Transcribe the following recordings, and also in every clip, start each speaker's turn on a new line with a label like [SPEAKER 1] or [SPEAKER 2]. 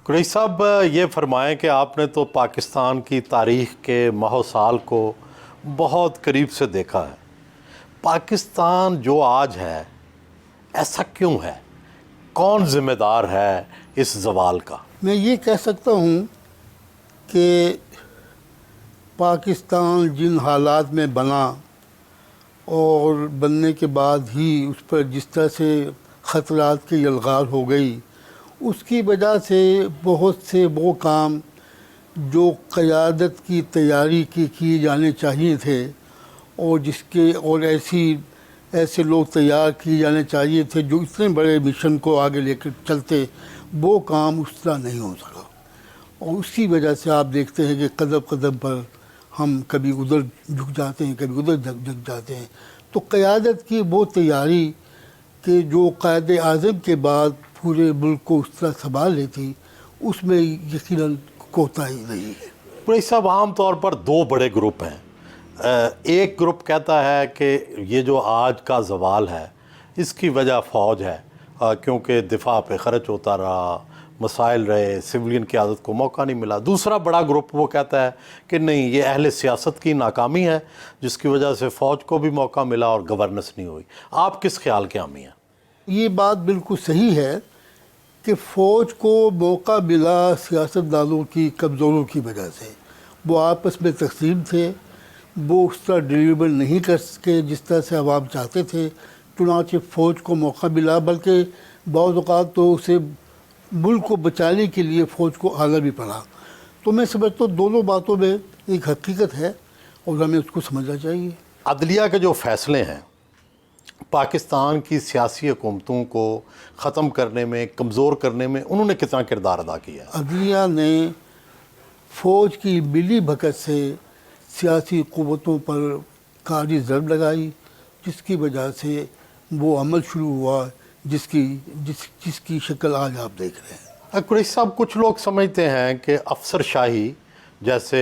[SPEAKER 1] قریشی صاحب یہ فرمائیں کہ آپ نے تو پاکستان کی تاریخ کے ماہ و سال کو بہت قریب سے دیکھا ہے۔ پاکستان جو آج ہے ایسا کیوں ہے؟ کون ذمہ دار ہے اس زوال کا؟
[SPEAKER 2] میں یہ کہہ سکتا ہوں کہ پاکستان جن حالات میں بنا اور بننے کے بعد ہی اس پر جس طرح سے خطرات کی یلغار ہو گئی، اس کی وجہ سے بہت سے وہ کام جو قیادت کی تیاری کی کیے جانے چاہیے تھے اور ایسے لوگ تیار کیے جانے چاہیے تھے جو اتنے بڑے مشن کو آگے لے کر چلتے، وہ کام اس طرح نہیں ہو سکا، اور اس کی وجہ سے آپ دیکھتے ہیں کہ قدم قدم پر ہم کبھی ادھر جھک جاتے ہیں، کبھی ادھر جھک جاتے ہیں۔ تو قیادت کی وہ تیاری کہ جو قائد اعظم کے بعد پورے ملک کو اس طرح سنبھال لیتی، اس میں یقیناً کوتاہی نہیں ہے۔
[SPEAKER 1] قریشی صاحب، عام طور پر دو بڑے گروپ ہیں۔ ایک گروپ کہتا ہے کہ یہ جو آج کا زوال ہے اس کی وجہ فوج ہے، کیونکہ دفاع پہ خرچ ہوتا رہا، مسائل رہے، سویلین قیادت کو موقع نہیں ملا۔ دوسرا بڑا گروپ وہ کہتا ہے کہ نہیں، یہ اہل سیاست کی ناکامی ہے جس کی وجہ سے فوج کو بھی موقع ملا اور گورننس نہیں ہوئی۔ آپ کس خیال کے حامی ہیں؟
[SPEAKER 2] یہ بات بالکل صحیح ہے کہ فوج کو موقع ملا سیاستدانوں کی کمزوروں کی وجہ سے۔ وہ آپس میں تقسیم تھے، وہ اس طرح ڈیلیور نہیں کر سکے جس طرح سے عوام چاہتے تھے، چنانچہ فوج کو موقع ملا، بلکہ بعض اوقات تو اسے ملک کو بچانے کے لیے فوج کو آنا بھی پڑا۔ تو میں سمجھتا ہوں دونوں باتوں میں ایک حقیقت ہے اور ہمیں اس کو سمجھنا چاہیے۔
[SPEAKER 1] عدلیہ کے جو فیصلے ہیں پاکستان کی سیاسی حکومتوں کو ختم کرنے میں، کمزور کرنے میں، انہوں نے کتنا کردار ادا کیا ہے؟
[SPEAKER 2] عدلیہ نے فوج کی ملی بھگت سے سیاسی قوتوں پر کاری ضرب لگائی، جس کی وجہ سے وہ عمل شروع ہوا جس کی شکل آج آپ دیکھ رہے ہیں۔
[SPEAKER 1] قریشی صاحب، کچھ لوگ سمجھتے ہیں کہ افسر شاہی جیسے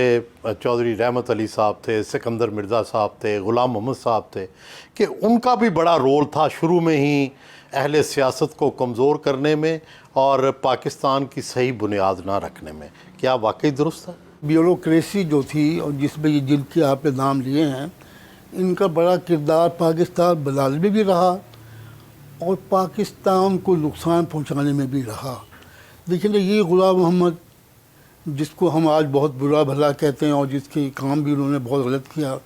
[SPEAKER 1] چودھری رحمت علی صاحب تھے، سکندر مرزا صاحب تھے، غلام محمد صاحب تھے، کہ ان کا بھی بڑا رول تھا شروع میں ہی اہل سیاست کو کمزور کرنے میں اور پاکستان کی صحیح بنیاد نہ رکھنے میں۔ کیا واقعی درست ہے؟
[SPEAKER 2] بیوروکریسی جو تھی اور جس میں جن کے آپ نے نام لیے ہیں، ان کا بڑا کردار پاکستان بنانے میں بھی رہا اور پاکستان کو نقصان پہنچانے میں بھی رہا۔ لیکن یہ غلام محمد، جس کو ہم آج بہت برا بھلا کہتے ہیں اور جس کے کام بھی انہوں نے بہت غلط کیا،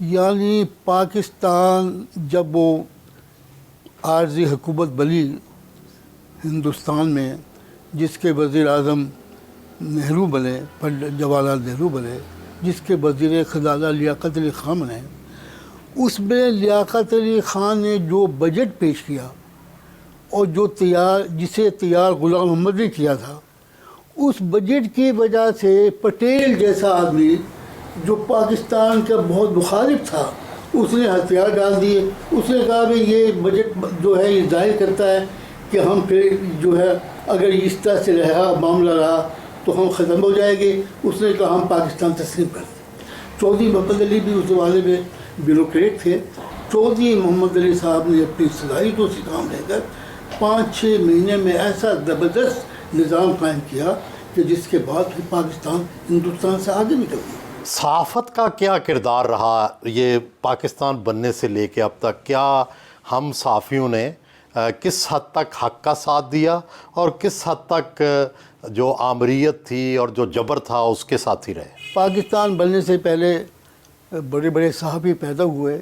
[SPEAKER 2] یعنی پاکستان جب وہ عارضی حکومت بنی ہندوستان میں، جس کے وزیر اعظم نہرو بنے، جواہر لال نہرو بنے، جس کے وزیر خزانہ لیاقت علی خان بنے، اس میں لیاقت علی خان نے جو بجٹ پیش کیا اور جسے تیار غلام محمد نے کیا تھا، اس بجٹ کی وجہ سے پٹیل جیسا آدمی جو پاکستان کا بہت مخالف تھا، اس نے ہتھیار ڈال دیے۔ اس نے کہا کہ یہ بجٹ جو ہے یہ ظاہر کرتا ہے کہ ہم پھر جو ہے اگر اس طرح سے معاملہ رہا تو ہم ختم ہو جائیں گے۔ اس نے کہا ہم پاکستان تسلیم کر دیں۔ چودھری محمد علی بھی اس زمانے میں بیوروکریٹ تھے۔ چودھری محمد علی صاحب نے اپنی صلاحیتوں سے کام لے کر 5-6 مہینے میں ایسا زبردست نظام قائم کیا کہ جس کے بعد پاکستان ہندوستان سے آگے نکل گیا۔
[SPEAKER 1] صحافت کا کیا کردار رہا یہ پاکستان بننے سے لے کے اب تک؟ کیا ہم صحافیوں نے کس حد تک حق کا ساتھ دیا اور کس حد تک جو آمریت تھی اور جو جبر تھا اس کے ساتھ ہی رہے؟
[SPEAKER 2] پاکستان بننے سے پہلے بڑے بڑے صحافی پیدا ہوئے،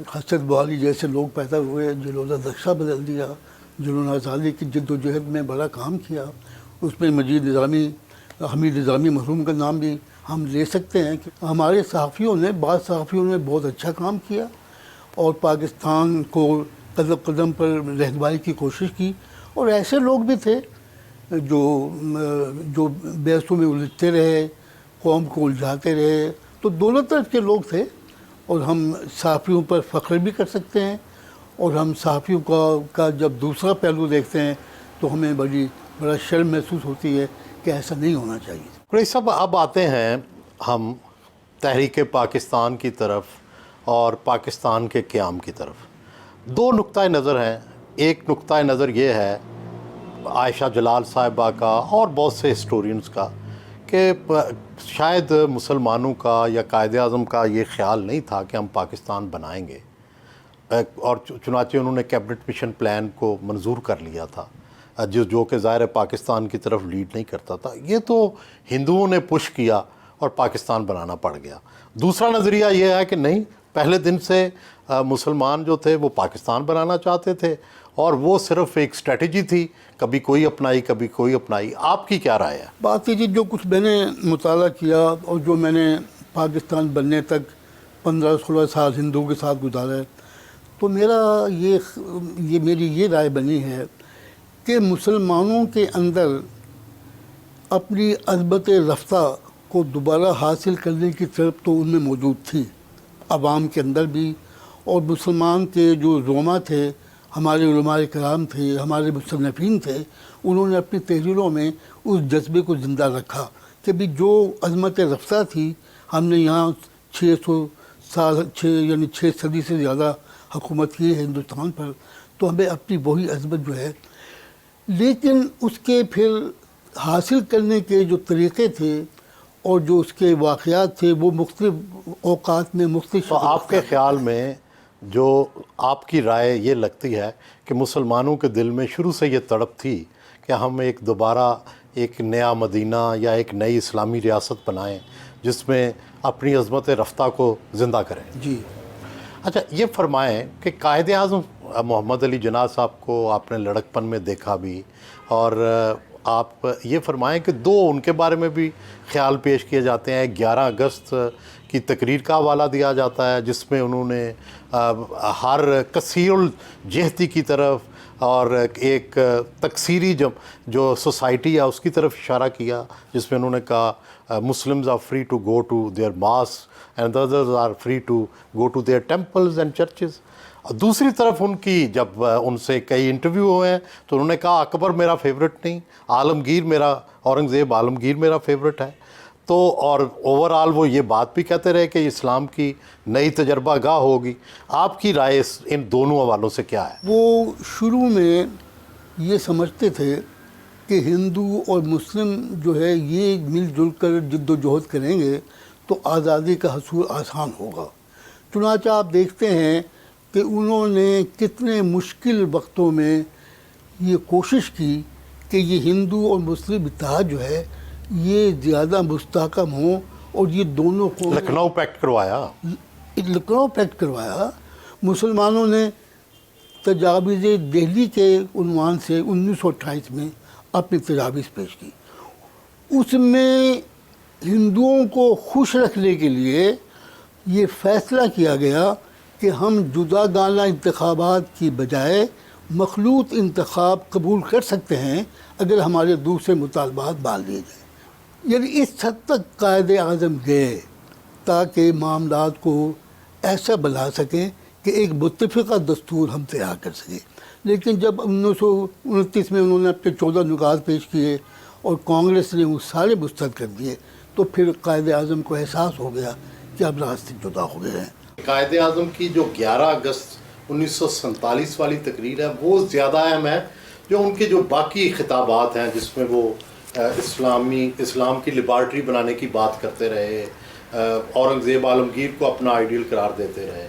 [SPEAKER 2] حسن بوالی جیسے لوگ پیدا ہوئے جنہوں نے نقشہ بدل دیا، جنہوں نے آزادی کی جد و جہد میں بڑا کام کیا۔ اس میں حمید نظامی مرحوم کا نام بھی ہم لے سکتے ہیں کہ ہمارے بعض صحافیوں نے بہت اچھا کام کیا اور پاکستان کو قدم قدم پر رہنمائی کی کوشش کی، اور ایسے لوگ بھی تھے جو بحثوں میں الجھتے رہے، قوم کو الجھاتے رہے۔ تو دونوں طرف کے لوگ تھے، اور ہم صحافیوں پر فخر بھی کر سکتے ہیں، اور ہم صحافیوں کا جب دوسرا پہلو دیکھتے ہیں تو ہمیں بڑا شرم محسوس ہوتی ہے کہ ایسا نہیں ہونا چاہیے۔
[SPEAKER 1] قریشی صاحب، اب آتے ہیں ہم تحریک پاکستان کی طرف اور پاکستان کے قیام کی طرف۔ دو نقطۂ نظر ہیں۔ ایک نقطۂ نظر یہ ہے عائشہ جلال صاحبہ کا اور بہت سے ہسٹورینز کا کہ شاید مسلمانوں کا یا قائد اعظم کا یہ خیال نہیں تھا کہ ہم پاکستان بنائیں گے، اور چنانچہ انہوں نے کیبنٹ مشن پلان کو منظور کر لیا تھا، جو کہ ظاہر ہے پاکستان کی طرف لیڈ نہیں کرتا تھا. یہ تو ہندوؤں نے پش کیا اور پاکستان بنانا پڑ گیا. دوسرا نظریہ یہ ہے کہ نہیں، پہلے دن سے مسلمان جو تھے وہ پاکستان بنانا چاہتے تھے، اور وہ صرف ایک اسٹریٹجی تھی، کبھی کوئی اپنائی کبھی کوئی اپنائی. آپ کی کیا رائے ہے؟
[SPEAKER 2] بات یہ جو کچھ میں نے مطالعہ کیا اور جو میں نے پاکستان بننے تک 15-16 سال ہندوؤں کے ساتھ گزارے، تو میری یہ رائے بنی ہے کہ مسلمانوں کے اندر اپنی عظمت رفتہ کو دوبارہ حاصل کرنے کی طرف تو ان میں موجود تھی، عوام کے اندر بھی. اور مسلمان کے جو علماء تھے، ہمارے علماء کرام تھے، ہمارے مصنفین تھے، انہوں نے اپنی تحریروں میں اس جذبے کو زندہ رکھا کہ بھی جو عظمت رفتہ تھی، ہم نے یہاں 600 سال یعنی 6 صدی سے زیادہ حکومت کی ہے ہندوستان پر، تو ہمیں اپنی وہی عظمت جو ہے، لیکن اس کے پھر حاصل کرنے کے جو طریقے تھے اور جو اس کے واقعات تھے وہ مختلف اوقات میں مختلف.
[SPEAKER 1] تو آپ کے خیال میں جو آپ کی رائے یہ لگتی ہے کہ مسلمانوں کے دل میں شروع سے یہ تڑپ تھی کہ ہم ایک دوبارہ ایک نیا مدینہ یا ایک نئی اسلامی ریاست بنائیں جس میں اپنی عظمت رفتہ کو زندہ کریں؟
[SPEAKER 2] جی.
[SPEAKER 1] اچھا، یہ فرمائیں کہ قائد اعظم محمد علی جناح صاحب کو آپ نے لڑکپن میں دیکھا بھی، اور آپ یہ فرمائیں کہ دو ان کے بارے میں بھی خیال پیش کیے جاتے ہیں. 11 اگست کی تقریر کا حوالہ دیا جاتا ہے جس میں انہوں نے ہر کثیر الجہتی کی طرف اور ایک تکثیری جو سوسائٹی ہے اس کی طرف اشارہ کیا، جس میں انہوں نے کہا Muslims are free to go to their mosque and others are free to go to their temples and churches. دوسری طرف ان کی جب ان سے کئی انٹرویو ہوئے ہیں تو انہوں نے کہا اکبر میرا فیوریٹ نہیں، اورنگزیب عالمگیر میرا فیوریٹ ہے. تو اور اوورآل وہ یہ بات بھی کہتے رہے کہ اسلام کی نئی تجربہ گاہ ہوگی. آپ کی رائے ان دونوں حوالوں سے کیا ہے؟
[SPEAKER 2] وہ شروع میں یہ سمجھتے تھے کہ ہندو اور مسلم جو ہے یہ مل جل کر جد و جہد کریں گے تو آزادی کا حصول آسان ہوگا. چنانچہ آپ دیکھتے ہیں کہ انہوں نے کتنے مشکل وقتوں میں یہ کوشش کی کہ یہ ہندو اور مسلم اتحاد جو ہے یہ زیادہ مستحکم ہوں، اور یہ دونوں کو
[SPEAKER 1] لکھنؤ پیکٹ کروایا. مسلمانوں نے تجاویز دہلی کے عنوان سے 1928 میں اپنی تجاویز پیش کی. اس میں ہندوؤں کو خوش رکھنے کے لیے یہ فیصلہ کیا گیا کہ ہم جداگانہ انتخابات کی بجائے مخلوط انتخاب قبول کر سکتے ہیں اگر ہمارے دوسرے مطالبات مان لیے جائیں. یعنی اس حد تک قائد اعظم گئے تاکہ معاملات کو ایسا بنا سکیں کہ ایک متفقہ دستور ہم تیار کر سکیں. لیکن جب 1929 میں انہوں نے اپنے 14 نکات پیش کیے اور کانگریس نے وہ سارے مسترد کر دیے تو پھر قائد اعظم کو احساس ہو گیا کہ اب راستے جدا ہو گئے ہیں. قائد اعظم کی جو 11 اگست 1947 والی تقریر ہے وہ زیادہ اہم ہے، جو ان کے جو باقی خطابات ہیں جس میں وہ اسلام کی لیبارٹری بنانے کی بات کرتے رہے، اورنگزیب عالمگیر کو اپنا آئیڈیل قرار دیتے رہے.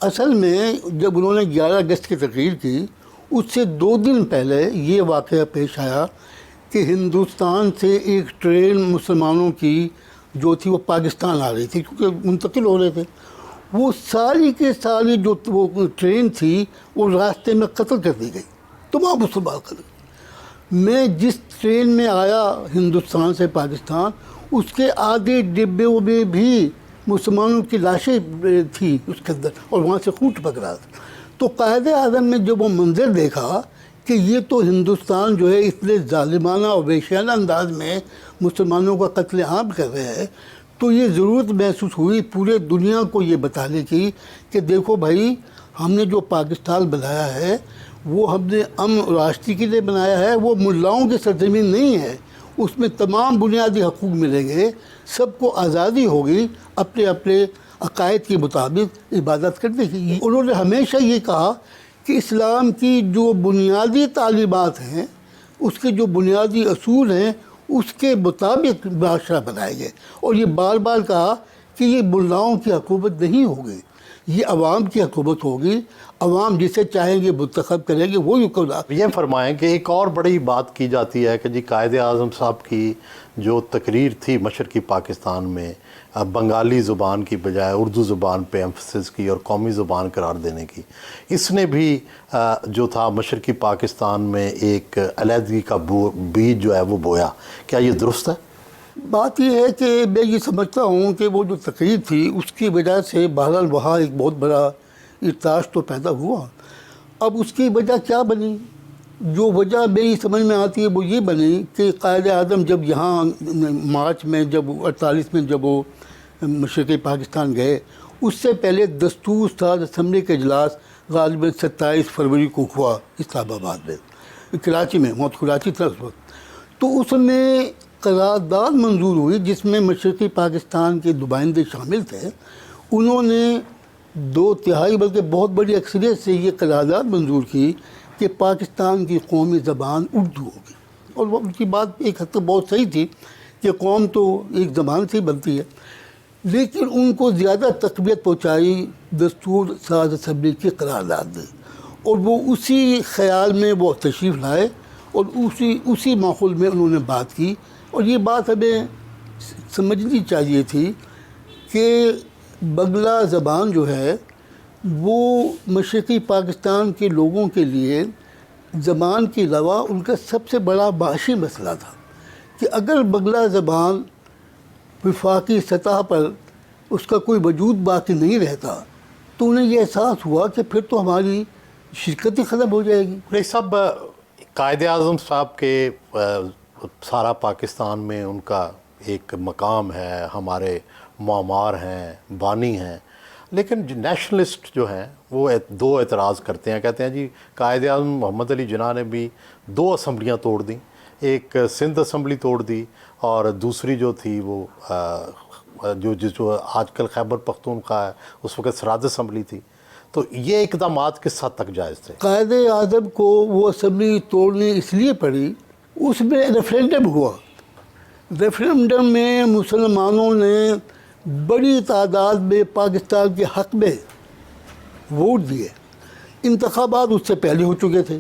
[SPEAKER 2] اصل میں جب انہوں نے 11 اگست کی تقریر کی اس سے 2 دن پہلے یہ واقعہ پیش آیا کہ ہندوستان سے ایک ٹرین مسلمانوں کی جو تھی وہ پاکستان آ رہی تھی کیونکہ منتقل ہو رہے تھے. وہ ساری کے ساری جو وہ ٹرین تھی وہ راستے میں قتل کر دی گئی، تمام مسلمان قتل. میں جس ٹرین میں آیا ہندوستان سے پاکستان اس کے آدھے ڈبوں میں بھی مسلمانوں کی لاشیں تھی اس کے اندر اور وہاں سے خون ٹپک رہا تھا. تو قائد اعظم نے جب وہ منظر دیکھا کہ یہ تو ہندوستان جو ہے اتنے ظالمانہ اور وحشیانہ انداز میں مسلمانوں کا قتل عام کر رہے ہیں، تو یہ ضرورت محسوس ہوئی پورے دنیا کو یہ بتانے کی کہ دیکھو بھائی، ہم نے جو پاکستان بنایا ہے وہ ہم نے امن راشٹری کے لیے بنایا ہے، وہ ملاؤں کی سرزمین نہیں ہے. اس میں تمام بنیادی حقوق ملیں گے، سب کو آزادی ہوگی اپنے اپنے عقائد کے مطابق عبادت کرنے کی. انہوں نے ہمیشہ یہ کہا کہ اسلام کی جو بنیادی تعلیمات ہیں اس کے جو بنیادی اصول ہیں اس کے مطابق معاشرہ بنائے گئے. اور یہ بار بار کہا کہ یہ ملاؤں کی حکومت نہیں ہوگی، یہ عوام کی حکومت ہوگی. عوام جسے چاہیں گے منتخب کریں گے وہ حکمران.
[SPEAKER 1] یہ فرمائیں کہ ایک اور بڑی بات کی جاتی ہے کہ جی قائد اعظم صاحب کی جو تقریر تھی مشرقی پاکستان میں بنگالی زبان کی بجائے اردو زبان پہ ایمفسس کی اور قومی زبان قرار دینے کی، اس نے بھی جو تھا مشرقی پاکستان میں ایک علیحدگی کا بیج جو ہے وہ بویا. کیا یہ درست ہے؟
[SPEAKER 2] بات یہ ہے کہ میں یہ سمجھتا ہوں کہ وہ جو تقریر تھی اس کی وجہ سے بہرحال وہاں ایک بہت بڑا ارتعاش تو پیدا ہوا. اب اس کی وجہ کیا بنی؟ جو وجہ میری سمجھ میں آتی ہے وہ یہ بنی کہ قائد اعظم جب یہاں مارچ میں جب 48 میں جب وہ مشرقی پاکستان گئے، اس سے پہلے دستور ساز اسمبلی کا اجلاس غالباً 27 فروری کو ہوا اسلام آباد میں، کراچی میں، موت کراچی تھا اس وقت. تو اس میں قرارداد منظور ہوئی جس میں مشرقی پاکستان کے نمائندے شامل تھے. انہوں نے 2/3 بلکہ بہت بڑی اکثریت سے یہ قرارداد منظور کی کہ پاکستان کی قومی زبان اردو ہوگی. اور وہ ان کی بات ایک حد تک بہت صحیح تھی کہ قوم تو ایک زبان سے ہی بنتی ہے. لیکن ان کو زیادہ تقویت پہنچائی دستور ساز اسمبلی کی قرارداد نے، اور وہ اسی خیال میں وہ تشریف لائے اور اسی ماحول میں انہوں نے بات کی. اور یہ بات ہمیں سمجھنی چاہیے تھی کہ بنگلہ زبان جو ہے وہ مشرقی پاکستان کے لوگوں کے لیے زبان کے علاوہ ان کا سب سے بڑا معاشی مسئلہ تھا کہ اگر بنگلہ زبان وفاقی سطح پر اس کا کوئی وجود باقی نہیں رہتا تو انہیں یہ احساس ہوا کہ پھر تو ہماری شرکت ہی ختم ہو جائے گی.
[SPEAKER 1] یہ سب قائد اعظم صاحب کے سارا پاکستان میں ان کا ایک مقام ہے، ہمارے معمار ہیں، بانی ہیں، لیکن نیشنلسٹ جو ہیں وہ 2 اعتراض کرتے ہیں. کہتے ہیں جی قائد اعظم محمد علی جناح نے بھی 2 اسمبلیاں توڑ دیں، ایک سندھ اسمبلی توڑ دی اور دوسری جو تھی وہ جو آج کل خیبر پختونخوا ہے اس وقت سرحد اسمبلی تھی. تو یہ اقدامات کس حد تک جائز تھے؟
[SPEAKER 2] قائد اعظم کو وہ اسمبلی توڑنی اس لیے پڑی، اس میں ریفرینڈم ہوا. ریفرینڈم میں مسلمانوں نے بڑی تعداد میں پاکستان کے حق میں ووٹ دیے. انتخابات اس سے پہلے ہو چکے تھے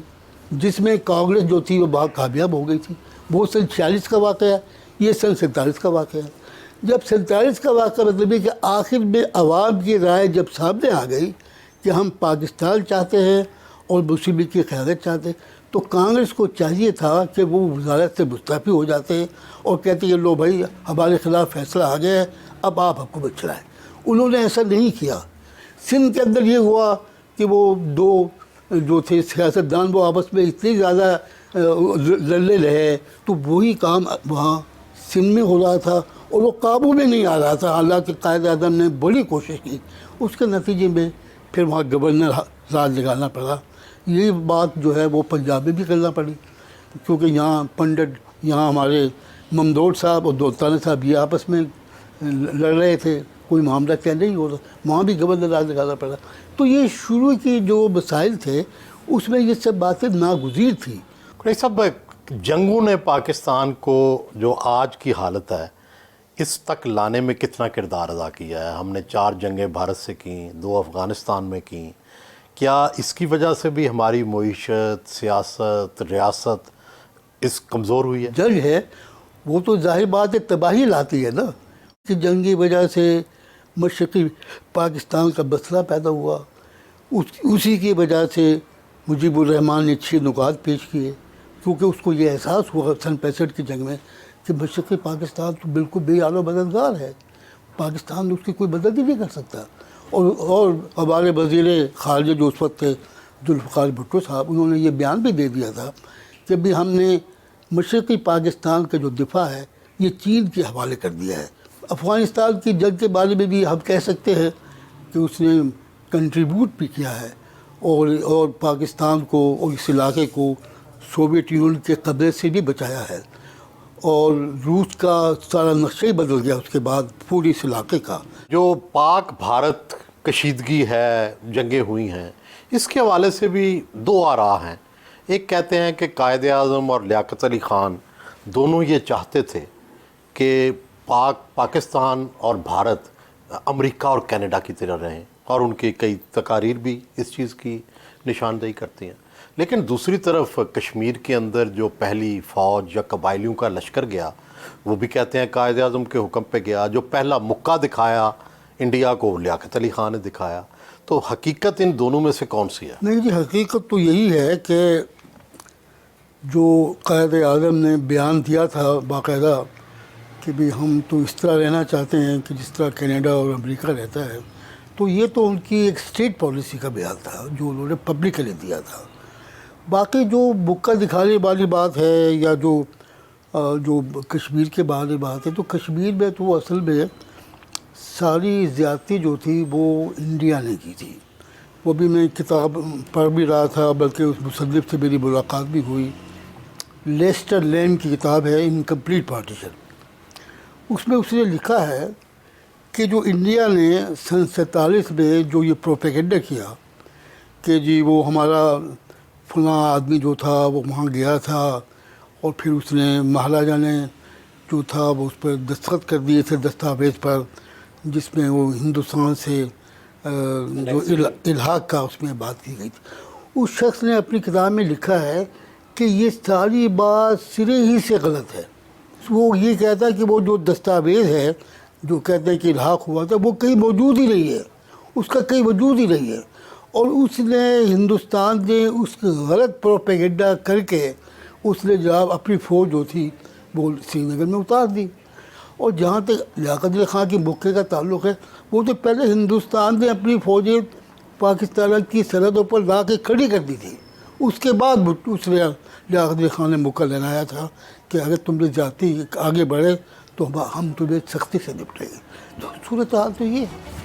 [SPEAKER 2] جس میں کانگریس جو تھی وہ بہت کامیاب ہو گئی تھی. وہ سن 46 کا واقعہ ہے، یہ سن 47 کا واقعہ ہے. جب 47 کا واقعہ مطلب ہے کہ آخر میں عوام کی رائے جب سامنے آ گئی کہ ہم پاکستان چاہتے ہیں اور مسلم کی قیادت چاہتے ہیں، تو کانگریس کو چاہیے تھا کہ وہ وزارت سے مستعفی ہو جاتے ہیں اور کہتے ہیں لو بھائی ہمارے خلاف فیصلہ آ گیا ہے، اب آپ حکومت چلائیں. انہوں نے ایسا نہیں کیا. سندھ کے اندر یہ ہوا کہ وہ 2 جو تھے سیاستدان وہ آپس میں اتنے زیادہ لڑنے رہے تو وہی کام وہاں سندھ میں ہو رہا تھا اور وہ قابو میں نہیں آ رہا تھا. حالانکہ قائد اعظم نے بڑی کوشش کی، اس کے نتیجے میں پھر وہاں گورنر راج نکالنا پڑا. یہی بات جو ہے وہ پنجاب میں بھی کرنا پڑی کیونکہ یہاں پنڈت یہاں ہمارے ممدوٹ صاحب اور دولتانہ صاحب یہ آپس میں لڑ رہے تھے، کوئی معاملہ کیا نہیں ہو رہا، وہاں بھی گورنر راج نکالنا پڑا. تو یہ شروع کی جو مسائل تھے اس میں یہ سب باتیں ناگزیر تھیں.
[SPEAKER 1] یہ سب جنگوں نے پاکستان کو جو آج کی حالت ہے اس تک لانے میں کتنا کردار ادا کیا ہے؟ ہم نے 4 جنگیں بھارت سے کیں، 2 افغانستان میں کیں. کیا اس کی وجہ سے بھی ہماری معیشت، سیاست، ریاست اس کمزور ہوئی ہے؟
[SPEAKER 2] جنگ ہے وہ تو ظاہر بات ہے تباہی لاتی ہے نا، کہ جنگ کی وجہ سے مشرقی پاکستان کا مسئلہ پیدا ہوا. اسی کی وجہ سے مجیب الرحمان نے 6 نکات پیش کیے کیونکہ اس کو یہ احساس ہوا سن 65 کی جنگ میں کہ مشرقی پاکستان تو بالکل بے حال و مددگار ہے، پاکستان اس کی کوئی مدد ہی نہیں کر سکتا. اور ہمارے وزیر خارجہ جو اس وقت تھے ذوالفقار بھٹو صاحب، انہوں نے یہ بیان بھی دے دیا تھا کہ بھی ہم نے مشرقی پاکستان کا جو دفاع ہے یہ چین کے حوالے کر دیا ہے. افغانستان کی جنگ کے بارے میں بھی ہم کہہ سکتے ہیں کہ اس نے کنٹریبیوٹ بھی کیا ہے اور پاکستان کو اور اس علاقے کو سوویت یونین کے قبضے سے بھی بچایا ہے. اور روس کا سارا نقشہ ہی بدل گیا اس کے بعد پوری اس علاقے کا. جو
[SPEAKER 1] پاک بھارت کشیدگی ہے، جنگیں ہوئی ہیں، اس کے حوالے سے بھی 2 آراء ہیں. ایک کہتے ہیں کہ قائد اعظم اور لیاقت علی خان دونوں یہ چاہتے تھے کہ پاکستان اور بھارت امریکہ اور کینیڈا کی طرح رہیں، اور ان کی کئی تقاریر بھی اس چیز کی نشاندہی کرتی ہیں. لیکن دوسری طرف کشمیر کے اندر جو پہلی فوج یا قبائلیوں کا لشکر گیا، وہ بھی کہتے ہیں قائد اعظم کے حکم پہ گیا. جو پہلا مکہ دکھایا انڈیا کو لیاقت علی خان نے دکھایا. تو حقیقت ان دونوں میں سے کون سی ہے؟
[SPEAKER 2] نہیں جی، حقیقت تو یہی ہے کہ جو قائد اعظم نے بیان دیا تھا باقاعدہ کہ بھی ہم تو اس طرح رہنا چاہتے ہیں کہ جس طرح کینیڈا اور امریکہ رہتا ہے، تو یہ تو ان کی ایک اسٹیٹ پالیسی کا بیان تھا جو انہوں نے پبلکلی دیا تھا. باقی جو مکہ دکھانے والی بات ہے یا جو کشمیر کے بارے بات ہے، تو کشمیر میں تو اصل میں ساری زیادتی جو تھی وہ انڈیا نے کی تھی. وہ بھی میں کتاب پڑھ بھی رہا تھا، بلکہ اس مصنف سے میری ملاقات بھی ہوئی. لیسٹر لینڈ کی کتاب ہے انکمپلیٹ پارٹیشن. اس میں اس نے لکھا ہے کہ جو انڈیا نے سن 47 میں جو یہ پروپیگنڈا کیا کہ جی وہ ہمارا فلاں آدمی جو تھا وہ وہاں گیا تھا، اور پھر اس نے مہاراجا نے جو تھا وہ اس پر دستخط کر دیے تھے دستاویز پر، جس میں وہ ہندوستان سے جو الحاق کا اس میں بات کی گئی تھی. اس شخص نے اپنی کتاب میں لکھا ہے کہ یہ ساری بات سرے ہی سے غلط ہے. وہ یہ کہتا ہے کہ وہ جو دستاویز ہے جو کہتے ہیں کہ الحاق ہوا تھا، وہ کہیں موجود ہی نہیں ہے، اس کا کہیں وجود ہی نہیں ہے. اور اس نے ہندوستان نے اس غلط پروپیگنڈا کر کے اس نے جناب اپنی فوج جو تھی وہ سری نگر میں اتار دی. اور جہاں تک لیاقت علی خان کی مکے کا تعلق ہے، وہ تو پہلے ہندوستان نے اپنی فوجیں پاکستان کی سرحدوں پر لا کے کھڑی کر دی تھی. اس کے بعد اس نے لیاقت علی خان نے موقع لگایا تھا کہ اگر تم نے جاتی آگے بڑھے تو ہم تمہیں سختی سے نپٹیں گے. تو صورتحال تو یہ ہے.